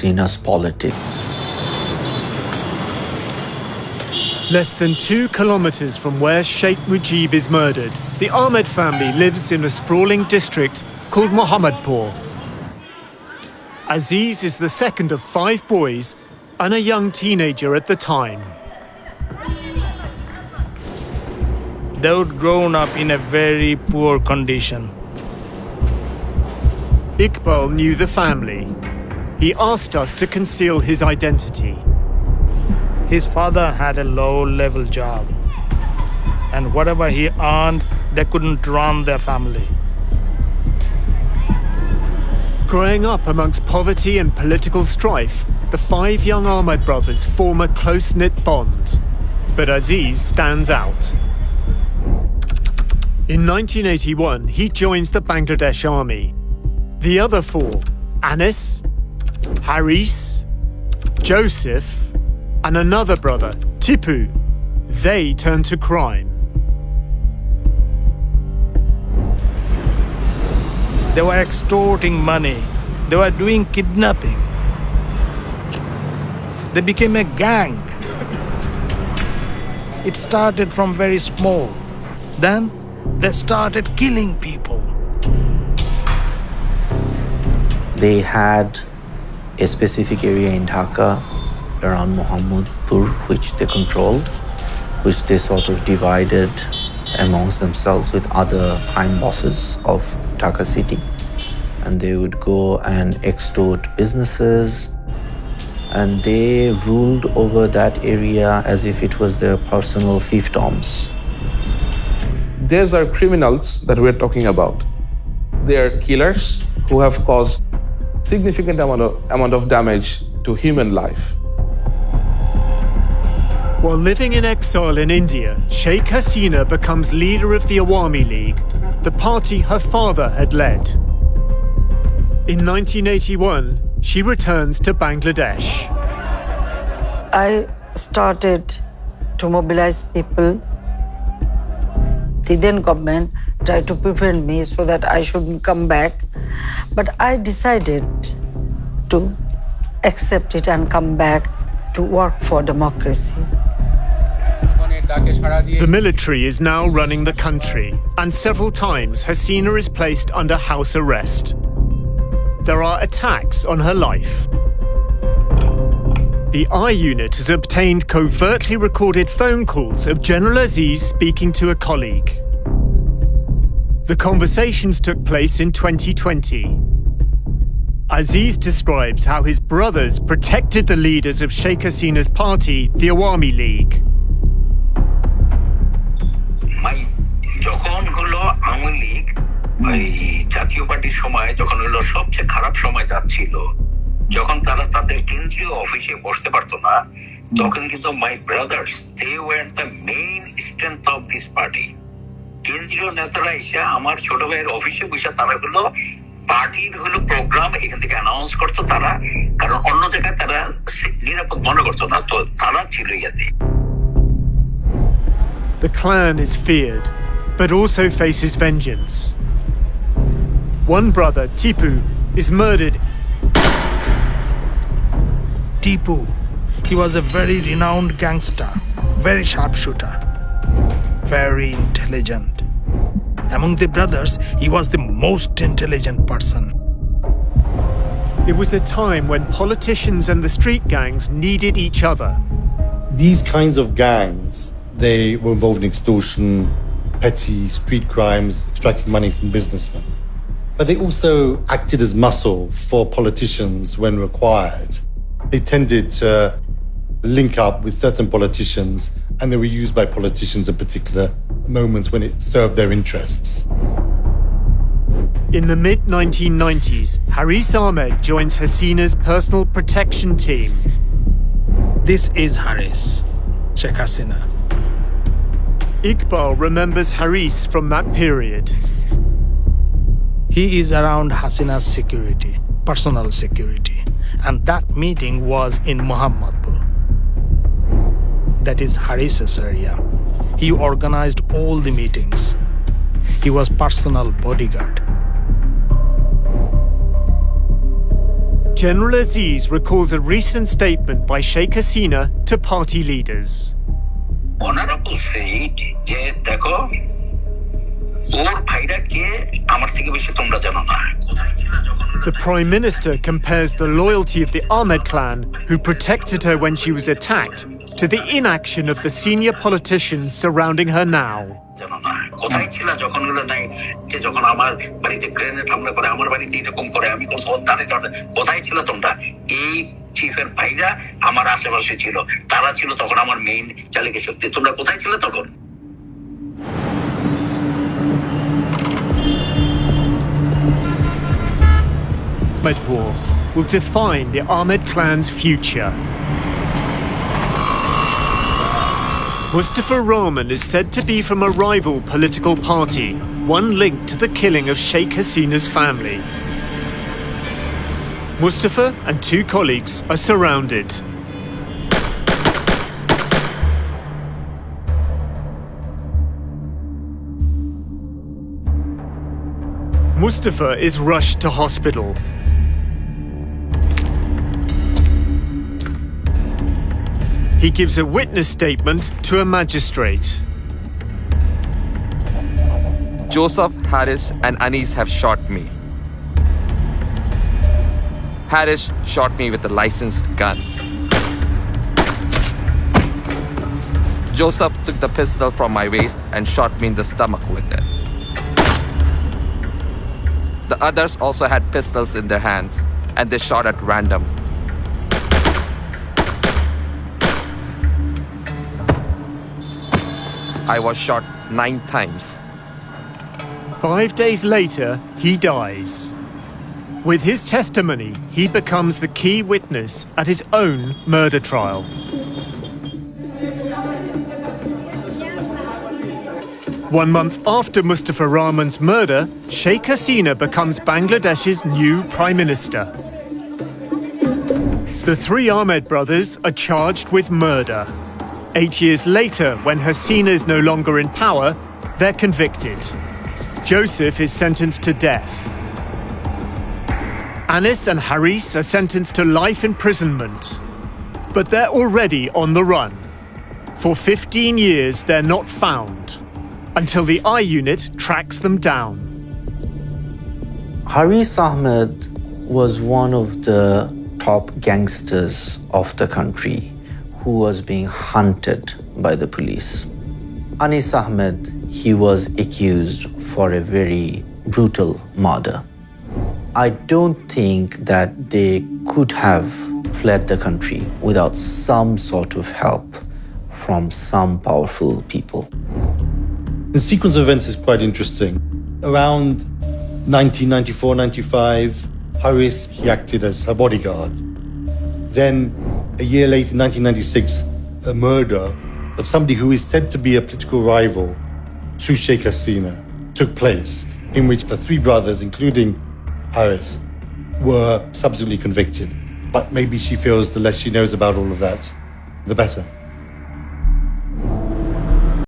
Hasina's politics. Less than 2 kilometers from where Sheikh Mujib is murdered, the Ahmed family lives in a sprawling district called Mohammadpur. Aziz is the second of 5 boys and a young teenager at the time. They would grown up in a very poor condition. Iqbal knew the family. He asked us to conceal his identity. His father had a low-level job, and whatever he earned, they couldn't run their family. Growing up amongst poverty and political strife, the 5 young Ahmed brothers form a close-knit bond. But Aziz stands out. In 1981, he joins the Bangladesh army. The other 4, Anis, Haris, Joseph, and another brother, Tipu, they turn to crime. They were extorting money. They were doing kidnapping. They became a gang. It started from very small. Then they started killing people. They had a specific area in Dhaka around Mohammadpur which they controlled, which they sort of divided amongst themselves with other crime bosses of Dhaka city. And they would go and extort businesses, and they ruled over that area as if it was their personal fiefdoms. These are criminals that we're talking about. They are killers who have caused significant amount of damage to human life. While living in exile in India, Sheikh Hasina becomes leader of the Awami League, the party her father had led. In 1981, she returns to Bangladesh. I started to mobilize people. The then government tried to prevent me so that I shouldn't come back. But I decided to accept it and come back to work for democracy. The military is now running the country, and several times Hasina is placed under house arrest. There are attacks on her life. The I unit has obtained covertly recorded phone calls of General Aziz speaking to a colleague. The conversations took place in 2020. Aziz describes how his brothers protected the leaders of Sheikh Hasina's party, the Awami League. যখন হলো আওয়ামী লীগ ওই জাতীয় পার্টির সময় যখন হলো সবচেয়ে খারাপ সময় যাচ্ছিল, যখন তারা তাদের কেন্দ্রীয় অফিসে বসতে পারতো না, তখন কিন্তু my brothers they were the main strength of this party. কেন্দ্রীয় নেতারা এসে আমার ছোট ভাইয়ের অফিসে বসে তারা হলো পার্টির হলো প্রোগ্রাম এখান থেকে অ্যানাউন্স করতো তারা, কারণ অন্য জায়গায় তারা নিরাপদ মনে করতো না, তো তারা ছিল ইয়াতে। The clan is feared, but also faces vengeance. One brother, Tipu, is murdered. Tipu, he was a very renowned gangster, very sharpshooter, very intelligent. Among the brothers, he was the most intelligent person. It was a time when politicians and the street gangs needed each other. These kinds of gangs, they were involved in extortion, petty street crimes, extracting money from businessmen. But they also acted as muscle for politicians when required. They tended to link up with certain politicians, and they were used by politicians at particular moments when it served their interests. In the mid-1990s, Haris Ahmed joins Hasina's personal protection team. This is Haris, Sheikh Hasina. Iqbal remembers Haris from that period. He is around Hasina's security, personal security. And that meeting was in Mohammadpur. That is Haris's area. He organized all the meetings. He was personal bodyguard. General Aziz recalls a recent statement by Sheikh Hasina to party leaders. Honorable said যে দেখো ওর ভাইরা কে আমার থেকে বেশি তোমরা জানো না কোথায় ছিল যখন The Prime Minister compares the loyalty of the Ahmed clan, who protected her when she was attacked, to the inaction of the senior politicians surrounding her now. জানো না কোথায় ছিল যখন হলো নাই যে যখন আমার বাড়িতে গ্রেনেড হামলা করে আমার বাড়িতে এরকম করে আমি কোথায় ছিল তোমরা এই চিফের ভাইরা আমার আশেপাশে ছিল তারা ছিল তখন আমার মেইন চালিকা শক্তি তোমরা কোথায় ছিল তখন Ahmed War will define the Ahmed clan's future. Mustafa Rahman is said to be from a rival political party, one linked to the killing of Sheikh Hasina's family. Mustafa and two colleagues are surrounded. Mustafa is rushed to hospital. He gives a witness statement to a magistrate. Joseph, Harris, and Anis have shot me. Harris shot me with a licensed gun. Joseph took the pistol from my waist and shot me in the stomach with it. The others also had pistols in their hands, and they shot at random. I was shot 9 times. 5 days later, he dies. With his testimony, he becomes the key witness at his own murder trial. One month after Mustafa Rahman's murder, Sheikh Hasina becomes Bangladesh's new Prime Minister. The three Ahmed brothers are charged with murder. 8 years later, when Hasina is no longer in power, they're convicted. Joseph is sentenced to death. Anis and Haris are sentenced to life imprisonment. But they're already on the run. For 15 years, they're not found, until the I-Unit tracks them down. Haris Ahmed was one of the top gangsters of the country who was being hunted by the police. Anis Ahmed, he was accused for a very brutal murder. I don't think that they could have fled the country without some sort of help from some powerful people. The sequence of events is quite interesting. Around 1994-95, Haris, he acted as her bodyguard. Then, a year later, 1996, a murder of somebody who is said to be a political rival to Sheikh Hasina took place, in which the three brothers, including Haris, were subsequently convicted. But maybe she feels the less she knows about all of that, the better.